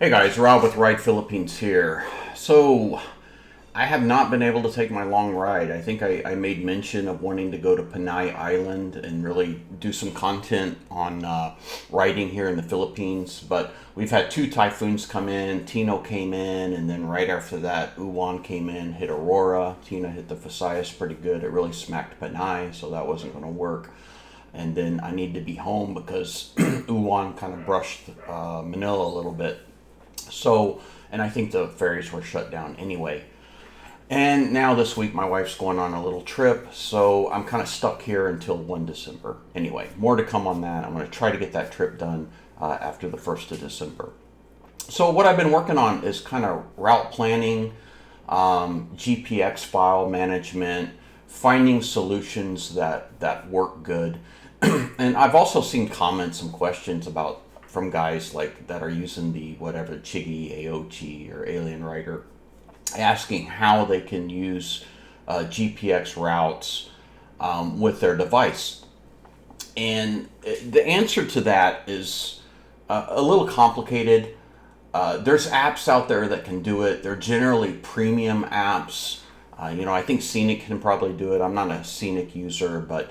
Hey guys, Rob with Ride Philippines here. So, I have not been able to take my long ride. I think I made mention of wanting to go to Panay Island and really do some content on riding here in the Philippines. But we've had two typhoons come in. Tino came in, and then right after that, Uwan came in, hit Aurora. Tina hit the Visayas pretty good. It really smacked Panay, so that wasn't going to work. And then I need to be home because Uwan kind of brushed Manila a little bit. So, and I think the ferries were shut down anyway. And now this week my wife's going on a little trip, so I'm kind of stuck here until 1 December. Anyway, more to come on that. I'm going to try to get that trip done after the 1st of December. So what I've been working on is kind of route planning, GPX file management, finding solutions that work good. And I've also seen comments and questions about from guys like that are using the whatever Chiggy, Aochi, or Alien Writer, asking how they can use GPX routes with their device. And the answer to that is a little complicated. There's apps out there that can do it. They're generally premium apps. I think Scenic can probably do it. I'm not a Scenic user, but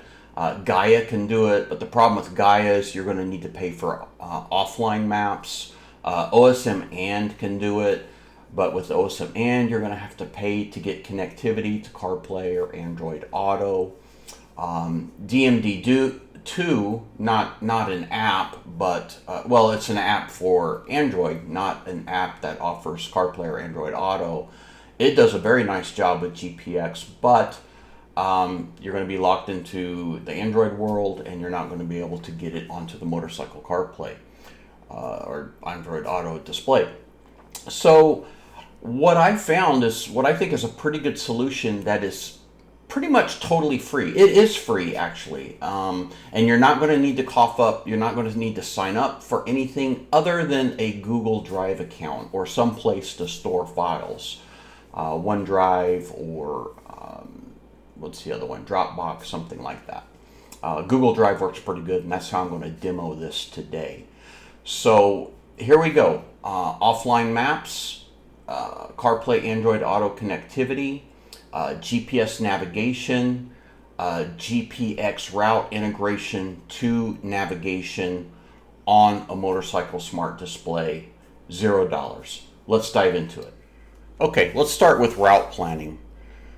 Gaia can do it. But the problem with Gaia is you're going to need to pay for offline maps. OSM and can do it. But with OSM and, you're going to have to pay to get connectivity to CarPlay or Android Auto. DMD2, not an app, but, it's an app for Android, not an app that offers CarPlay or Android Auto. It does a very nice job with GPX, but you're going to be locked into the Android world, and you're not going to be able to get it onto the motorcycle CarPlay or Android Auto display. So what I found is what I think is a pretty good solution that is pretty much totally free. It is free, actually. And you're not going to need to cough up. You're not going to need to sign up for anything other than a Google Drive account or some place to store files. OneDrive or what's the other one? Dropbox, something like that. Google Drive works pretty good, and that's how I'm going to demo this today. So here we go. Offline maps, CarPlay Android Auto connectivity, GPS navigation, GPX route integration to navigation on a motorcycle smart display, $0. Let's dive into it. Okay, let's start with route planning.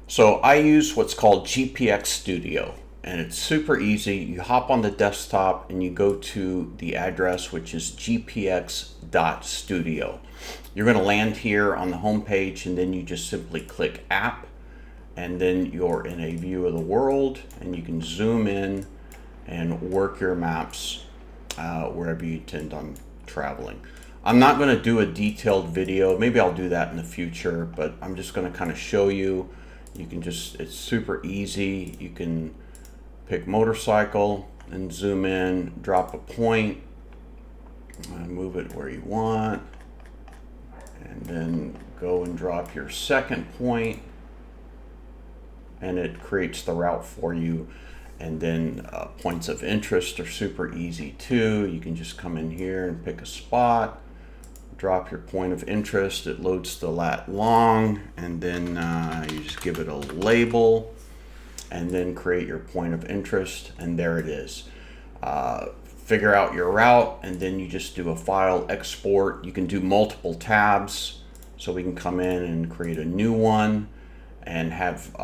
So I use what's called GPX Studio, and it's super easy. You hop on the desktop and you go to the address, which is gpx.studio. You're going to land here on the home page, and then you just simply click App, and then you're in a view of the world, and you can zoom in and work your maps wherever you intend on traveling. I'm not going to do a detailed video. Maybe I'll do that in the future, but I'm just going to kind of show you. You can just, it's super easy. You can pick motorcycle and zoom in, drop a point, move it where you want, and then go and drop your second point, and it creates the route for you. And then points of interest are super easy too. You can just come in here and pick a spot, drop your point of interest. It loads the lat long, and then you just give it a label, and then create your point of interest, and there it is. Figure out your route, and then you just do a file export. You can do multiple tabs, so we can come in and create a new one and have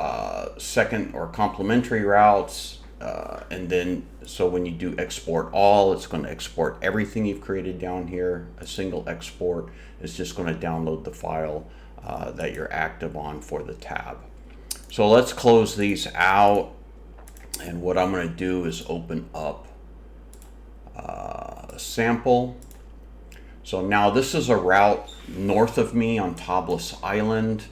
second or complementary routes. And then, so when you do export all, it's going to export everything you've created down here. A single export is just going to download the file that you're active on for the tab. So let's close these out. And what I'm going to do is open up a sample. So now this is a route north of me on Tablas Island.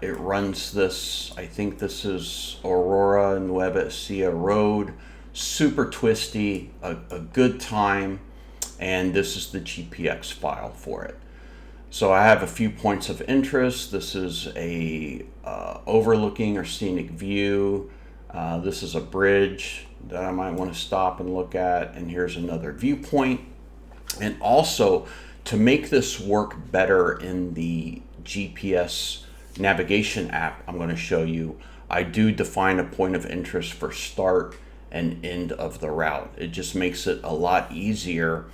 It runs this, I think this is Aurora Nueva Ecija Road, super twisty, a good time, and this is the GPX file for it. So I have a few points of interest. This is a overlooking or scenic view. This is a bridge that I might want to stop and look at, and here's another viewpoint. And also, To make this work better in the GPS navigation app I'm going to show you, I do define a point of interest for start and end of the route. It just makes it a lot easier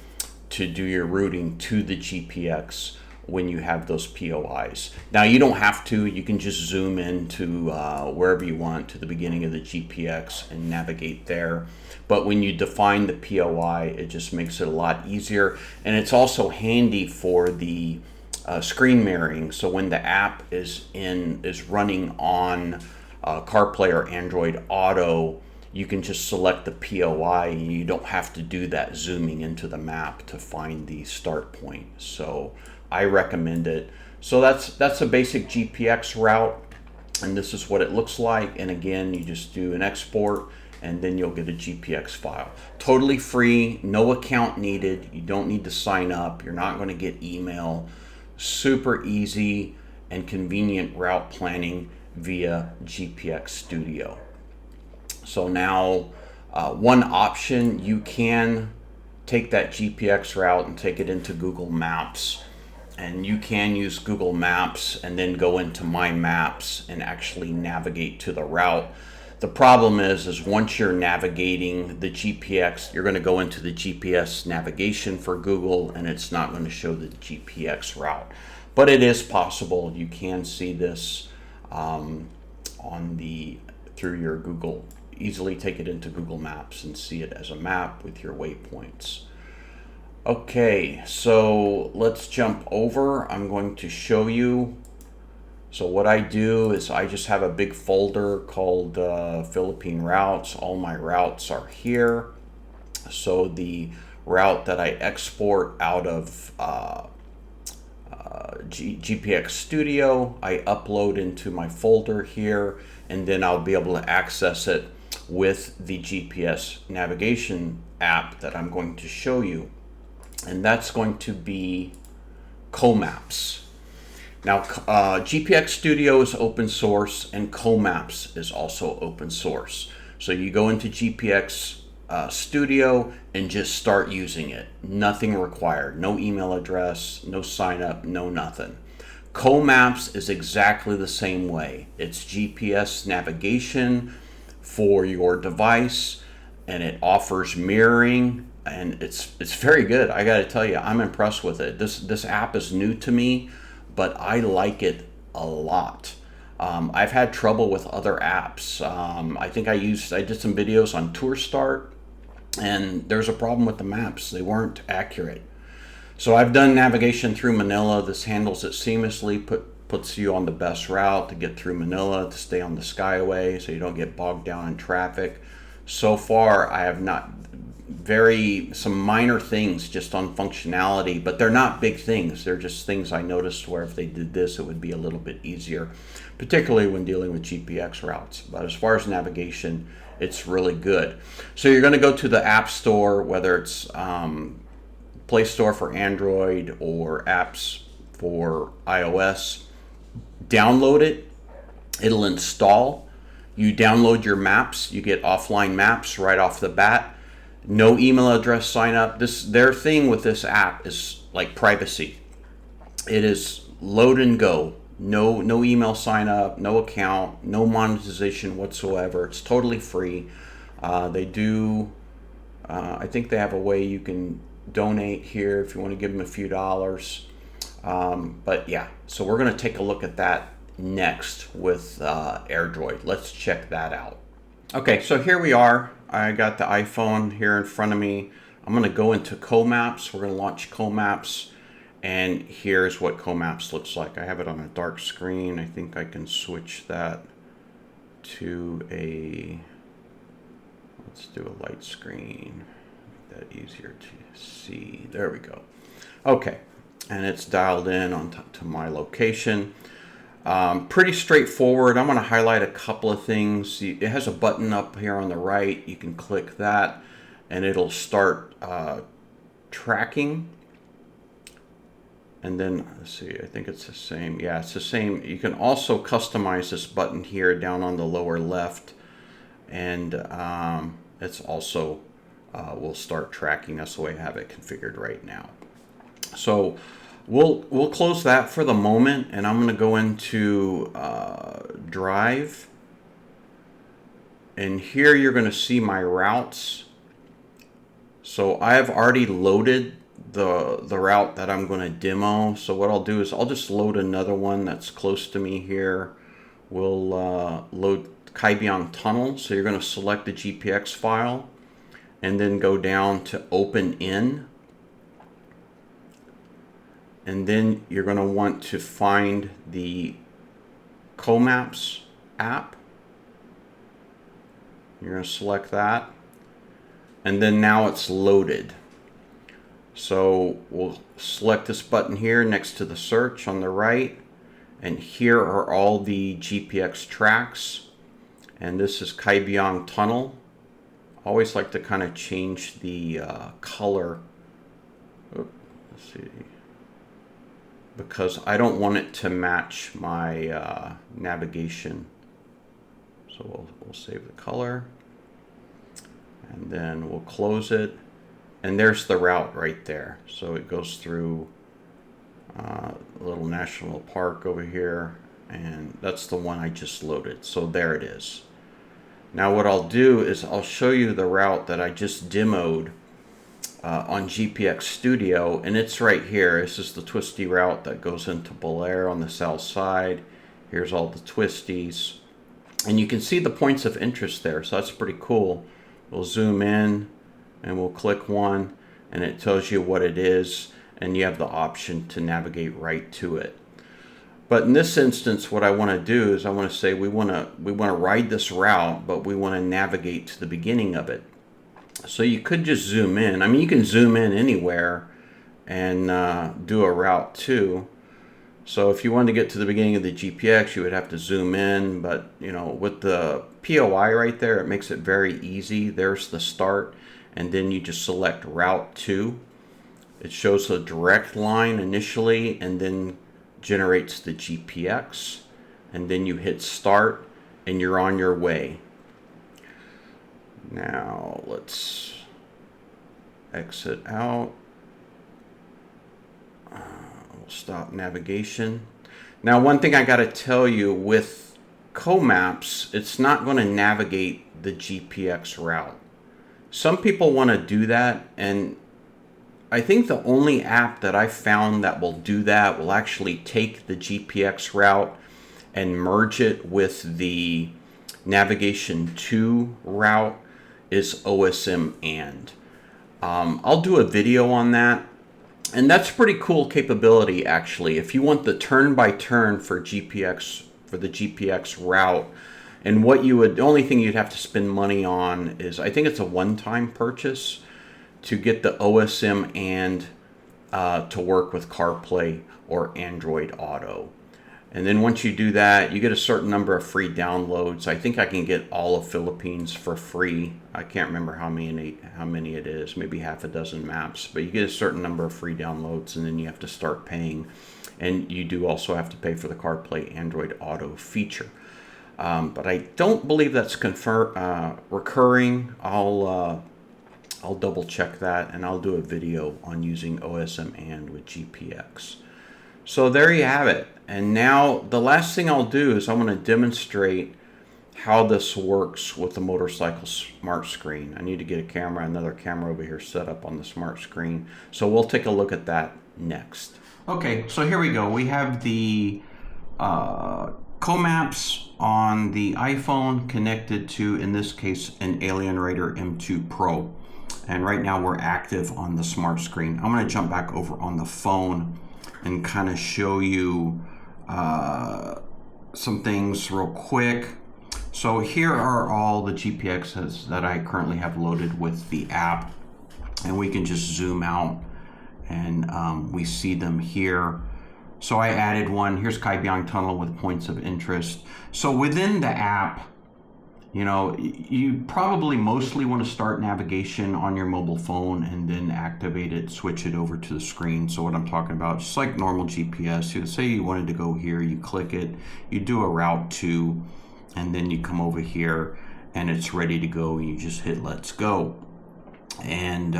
to do your routing to the GPX when you have those POIs. Now you don't have to, you can just zoom into wherever you want to the beginning of the GPX and navigate there. But when you define the POI, it just makes it a lot easier. And it's also handy for the screen mirroring. So when the app is running on CarPlay or Android Auto, you can just select the POI and you don't have to do that zooming into the map to find the start point. So I recommend it. So that's a basic GPX route, and this is what it looks like. And again, you just do an export and then you'll get a GPX file. Totally free, no account needed. You don't need to sign up. You're not going to get email. Super easy and convenient route planning via GPX Studio. So now one option, you can take that GPX route and take it into Google Maps. And you can use Google Maps and then go into My Maps and actually navigate to the route. The problem is once you're navigating the GPX, you're going to go into the GPS navigation for Google and it's not going to show the GPX route. But it is possible. You can see this through your Google. Easily take it into Google Maps and see it as a map with your waypoints. Okay, so let's jump over. I'm going to show you. So what I do is I just have a big folder called Philippine routes. All my routes are here. So the route that I export out of GPX Studio, I upload into my folder here, and then I'll be able to access it with the GPS navigation app that I'm going to show you. And that's going to be Comaps. Now, GPX Studio is open source and Comaps is also open source. So you go into GPX Studio and just start using it. Nothing required, no email address, no sign up, no nothing. Comaps is exactly the same way. It's GPS navigation for your device, and it offers mirroring, and it's very good. I got to tell you, I'm impressed with it. This app is new to me, but I like it a lot. I've had trouble with other apps. I think I did some videos on TourStart, and there's a problem with the maps. They weren't accurate. So I've done navigation through Manila. This handles it seamlessly, puts you on the best route to get through Manila, to stay on the Skyway so you don't get bogged down in traffic. So far, I have not some minor things just on functionality, but they're not big things. They're just things I noticed where if they did this, it would be a little bit easier, particularly when dealing with GPX routes. But as far as navigation, it's really good. So you're going to go to the App Store, whether it's Play Store for Android or apps for iOS. Download it. It'll install. You download your maps. You get offline maps right off the bat. No email address sign up. Their thing with this app is like privacy. It is load and go. No email sign up, no account, no monetization whatsoever. It's totally free. They do, I think they have a way you can donate here if you want to give them a few dollars. But yeah, so we're going to take a look at that next with AirDroid. Let's check that out. Okay, so here we are. I got the iPhone here in front of me. I'm going to go into Comaps. We're going to launch Comaps, and here's what Comaps looks like. I have it on a dark screen. I think I can switch that to let's do a light screen. Make that easier to see. There we go. Okay, and it's dialed in to my location. Pretty straightforward. I'm going to highlight a couple of things. It has a button up here on the right. You can click that and it'll start tracking. And then, let's see, I think it's the same. Yeah, it's the same. You can also customize this button here down on the lower left. And it's also will start tracking. That's the way I have it configured right now. So we'll close that for the moment, and I'm going to go into Drive, and here you're going to see my routes. So I have already loaded the route that I'm going to demo. So what I'll do is I'll just load another one that's close to me here. We'll load Kaohsiung Tunnel. So you're going to select the GPX file and then go down to Open In. And then you're going to want to find the Comaps app. You're going to select that. And then now it's loaded. So we'll select this button here next to the search on the right. And here are all the GPX tracks. And this is Kaohsiung Tunnel. I always like to kind of change the color. Let's see. Because I don't want it to match my navigation. So we'll save the color. And then we'll close it. And there's the route right there. So it goes through a little national park over here. And that's the one I just loaded. So there it is. Now what I'll do is I'll show you the route that I just demoed on GPX Studio. And it's right here. This is the twisty route that goes into Bel Air on the south side. Here's all the twisties. And you can see the points of interest there. So that's pretty cool. We'll zoom in and we'll click one and it tells you what it is, and you have the option to navigate right to it. But in this instance, what I want to do is I want to say we want to ride this route, but we want to navigate to the beginning of it. So you could just zoom in. I mean, you can zoom in anywhere and do a route too. So if you wanted to get to the beginning of the GPX, you would have to zoom in, but you know, with the POI right there, it makes it very easy. There's the start, and then you just select Route 2. It shows a direct line initially, and then generates the GPX, and then you hit Start, and you're on your way. Now, let's exit out. Stop navigation. Now, one thing I got to tell you with Comaps, it's not going to navigate the GPX route. Some people want to do that, and I think the only app that I found that will do that will actually take the GPX route and merge it with the navigation to route is OSM and. I'll do a video on that. And that's pretty cool capability, actually. If you want the turn-by-turn for GPX, for the GPX route, and what you would, the only thing you'd have to spend money on is, I think it's a one-time purchase to get the OSM and to work with CarPlay or Android Auto. And then once you do that, you get a certain number of free downloads. I think I can get all of Philippines for free. I can't remember how many it is, maybe half a dozen maps. But you get a certain number of free downloads, and then you have to start paying. And you do also have to pay for the CarPlay Android Auto feature. But I don't believe that's recurring. I'll double check that, and I'll do a video on using OSM and with GPX. So there you have it. And now the last thing I'll do is I'm going to demonstrate how this works with the motorcycle smart screen. I need to get another camera over here set up on the smart screen. So we'll take a look at that next. Okay, so here we go. We have the Comaps on the iPhone connected to, in this case, an Alien Raider M2 Pro. And right now we're active on the smart screen. I'm going to jump back over on the phone and kind of show you some things real quick. So here are all the GPXs that I currently have loaded with the app, and we can just zoom out and we see them here. So I added one. Here's Kaohsiung Tunnel with points of interest. So within the app, you know, you probably mostly want to start navigation on your mobile phone and then activate it, switch it over to the screen. So what I'm talking about, just like normal GPS, you say you wanted to go here, you click it, you do a route to, and then you come over here and it's ready to go, and you just hit let's go. And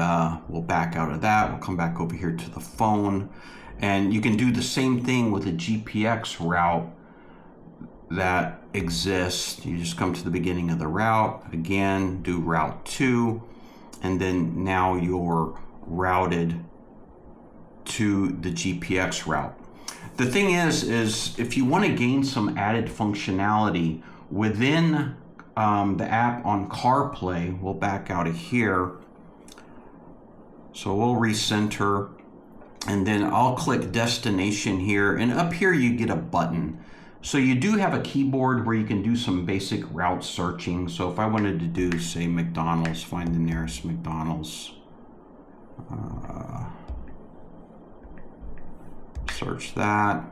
we'll back out of that. We'll come back over here to the phone. And you can do the same thing with a GPX route that exists. You just come to the beginning of the route. Again, do route 2. And then now you're routed to the GPX route. The thing is if you want to gain some added functionality within the app on CarPlay, we'll back out of here. So we'll recenter, and then I'll click destination here, and up here you get a button. So you do have a keyboard where you can do some basic route searching. So if I wanted to do, say, McDonald's, find the nearest McDonald's. Search that.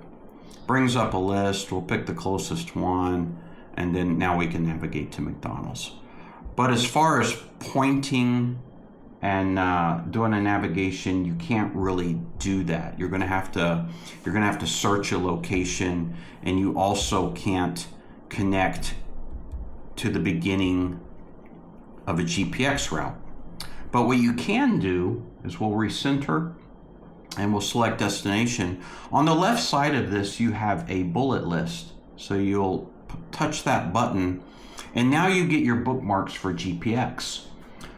Brings up a list. We'll pick the closest one, and then now we can navigate to McDonald's. But as far as pointing and doing a navigation, you can't really do that. You're gonna have to search a location, and you also can't connect to the beginning of a GPX route. But what you can do is we'll recenter and we'll select destination. On the left side of this, you have a bullet list. So you'll touch that button, and now you get your bookmarks for GPX.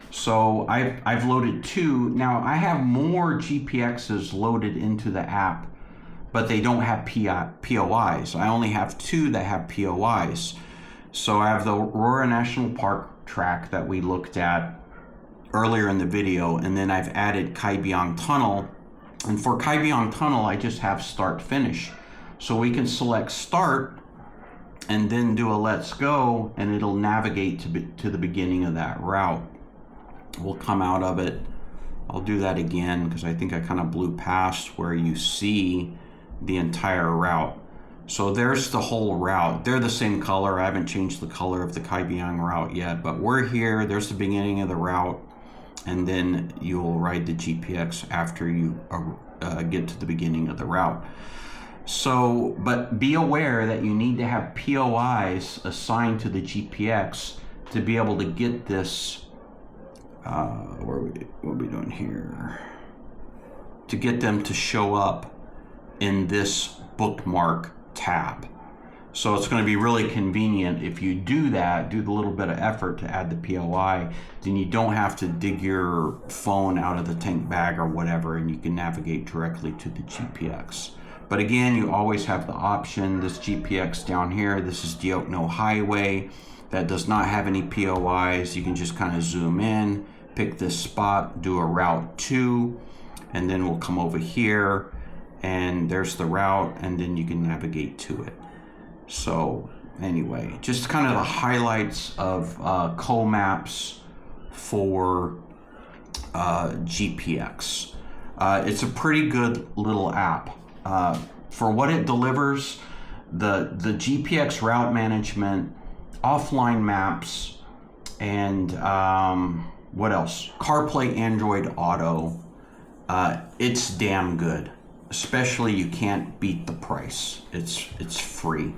So I've loaded 2. Now I have more GPXs loaded into the app, but they don't have POIs. I only have 2 that have POIs. So I have the Aurora National Park track that we looked at earlier in the video, and then I've added Kaibiyang Tunnel. And for Kaibiyang Tunnel, I just have start finish. So we can select start and then do a let's go, and it'll navigate to the beginning of that route. We'll come out of it. I'll do that again because I think I kind of blew past where you see the entire route. So there's the whole route. They're the same color. I haven't changed the color of the Kaibiyang route yet, but we're here. There's the beginning of the route, and then you'll ride the GPX after you get to the beginning of the route. So, but be aware that you need to have POIs assigned to the GPX to be able to get this, what are we doing here? To get them to show up in this bookmark tab. So it's going to be really convenient if you do that, do the little bit of effort to add the POI, then you don't have to dig your phone out of the tank bag or whatever, and you can navigate directly to the GPX. But again, you always have the option, this GPX down here, this is Diokno Highway, that does not have any POIs. You can just kind of zoom in, pick this spot, do a route 2, and then we'll come over here, and there's the route, and then you can navigate to it. So anyway, just kind of the highlights of Comaps for GPX. It's a pretty good little app. For what it delivers, the GPX route management, offline maps, and what else? CarPlay Android Auto. It's damn good. Especially you can't beat the price. It's free.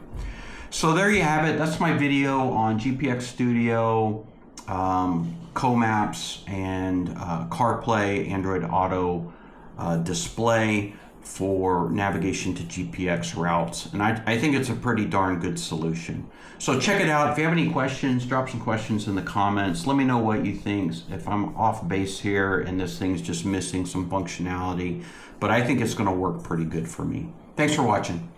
So there you have it. That's my video on GPX Studio, Comaps, and CarPlay Android Auto display for navigation to GPX routes. And I think it's a pretty darn good solution. So check it out. If you have any questions, drop some questions in the comments. Let me know what you think. If I'm off base here and this thing's just missing some functionality, but I think it's going to work pretty good for me. Thanks for watching.